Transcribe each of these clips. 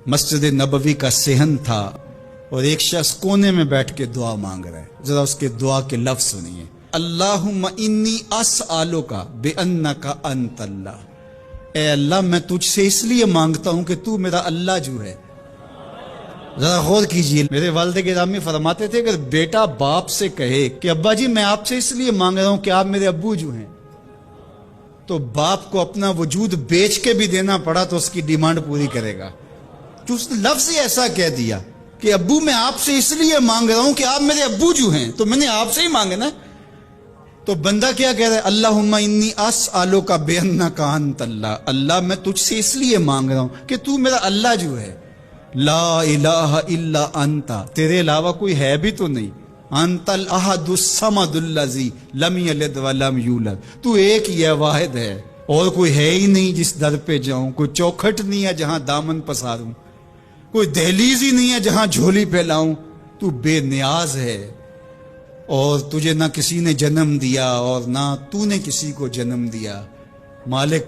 مسجد نبوی کا صحن تھا اور ایک شخص کونے میں بیٹھ کے دعا مانگ رہا ہے. ذرا اس کے دعا کے لفظ سنیے. اللہم انی اسألک بانک انت اللہ. اے اللہ میں تجھ سے اس لیے مانگتا ہوں کہ تو میرا اللہ جو ہے. ذرا غور کیجئے. میرے والد گرامی فرماتے تھے کہ بیٹا باپ سے کہے کہ ابا جی میں آپ سے اس لیے مانگ رہا ہوں کہ آپ میرے ابو جو ہیں، تو باپ کو اپنا وجود بیچ کے بھی دینا پڑا تو اس کی ڈیمانڈ پوری کرے گا. جو اس نے لفظ ہی ایسا کہہ دیا کہ ابو میں آپ سے اس لیے مانگ رہا ہوں کہ آپ میرے ابو جو ہیں، تو میں نے آپ سے ہی مانگنا. تو بندہ کیا کہہ رہا ہے؟ اللہم انی اسألک بانک انت اللہ. اللہ میں تجھ سے اس لیے مانگ رہا ہوں کہ تو میرا اللہ جو ہے. لا الہ الا انت، تیرے علاوہ کوئی ہے بھی تو نہیں. انت الاحد الصمد الذی لم یلد ولم یولد. تو ایک ہی ہے، واحد ہے، اور کوئی ہے ہی نہیں جس در پہ جاؤں. کوئی چوکھٹ نہیں ہے جہاں دامن پساروں، کوئی دہلیز ہی نہیں ہے جہاں جھولی پھیلاؤں. تو بے نیاز ہے، اور تجھے نہ کسی نے جنم دیا اور نہ تو نے کسی کو جنم دیا. مالک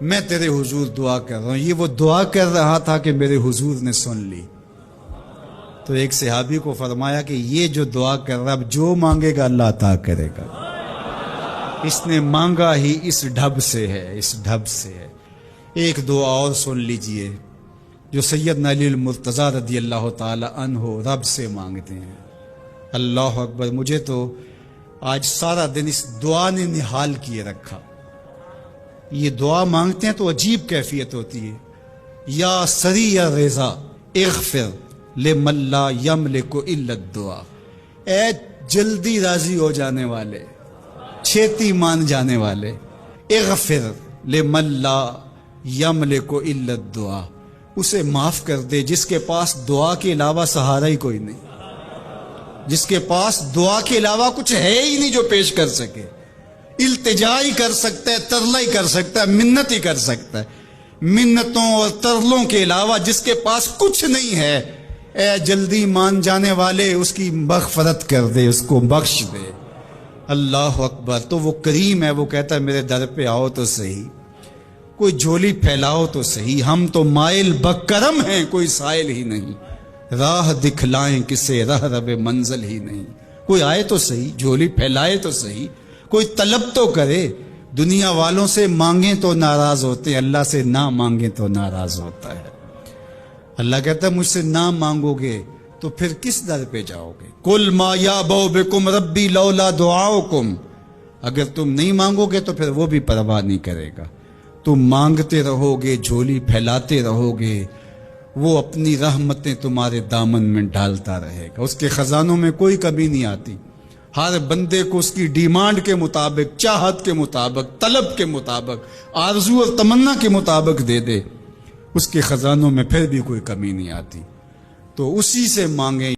میں تیرے حضور دعا کر رہا ہوں. یہ وہ دعا کر رہا تھا کہ میرے حضور نے سن لی. تو ایک صحابی کو فرمایا کہ یہ جو دعا کر رہا اب جو مانگے گا اللہ عطا کرے گا. اس نے مانگا ہی اس ڈھب سے ہے، اس ڈھب سے ہے. ایک دعا اور سن لیجئے جو سیدنا علی المرتضیٰ رضی اللہ تعالی عنہ رب سے مانگتے ہیں. اللہ اکبر. مجھے تو آج سارا دن اس دعا نے نحال کیے رکھا. یہ دعا مانگتے ہیں تو عجیب کیفیت ہوتی ہے. یا سریع رضا اغفر لمن لا یملک الا الدعاء. اے جلدی راضی ہو جانے والے، چھیتی مان جانے والے، اغفر لمن لا یملک الا الدعاء. اسے معاف کر دے جس کے پاس دعا کے علاوہ سہارا ہی کوئی نہیں، جس کے پاس دعا کے علاوہ کچھ ہے ہی نہیں جو پیش کر سکے. التجا ہی کر سکتا ہے، ترلا ہی کر سکتا ہے، منت ہی کر سکتا ہے. منتوں اور ترلوں کے علاوہ جس کے پاس کچھ نہیں ہے، اے جلدی مان جانے والے اس کی مغفرت کر دے، اس کو بخش دے. اللہ اکبر. تو وہ کریم ہے، وہ کہتا ہے میرے در پہ آؤ تو صحیح، کوئی جھولی پھیلاؤ تو صحیح. ہم تو مائل بکرم ہیں، کوئی سائل ہی نہیں. راہ دکھلائیں کسے راہ رب منزل ہی نہیں. کوئی آئے تو صحیح، جھولی پھیلائے تو صحیح، کوئی طلب تو کرے. دنیا والوں سے مانگیں تو ناراض ہوتے ہیں، اللہ سے نہ مانگیں تو ناراض ہوتا ہے. اللہ کہتا ہے مجھ سے نہ مانگو گے تو پھر کس در پہ جاؤ گے؟ قل ما یعبؤ بکم ربی لولا دعاؤکم. اگر تم نہیں مانگو گے تو پھر وہ بھی پرواہ نہیں کرے گا. تم مانگتے رہو گے، جھولی پھیلاتے رہو گے، وہ اپنی رحمتیں تمہارے دامن میں ڈالتا رہے گا. اس کے خزانوں میں کوئی کمی نہیں آتی. ہر بندے کو اس کی ڈیمانڈ کے مطابق، چاہت کے مطابق، طلب کے مطابق، آرزو اور تمنا کے مطابق دے دے. اس کے خزانوں میں پھر بھی کوئی کمی نہیں آتی. تو اسی سے مانگیں.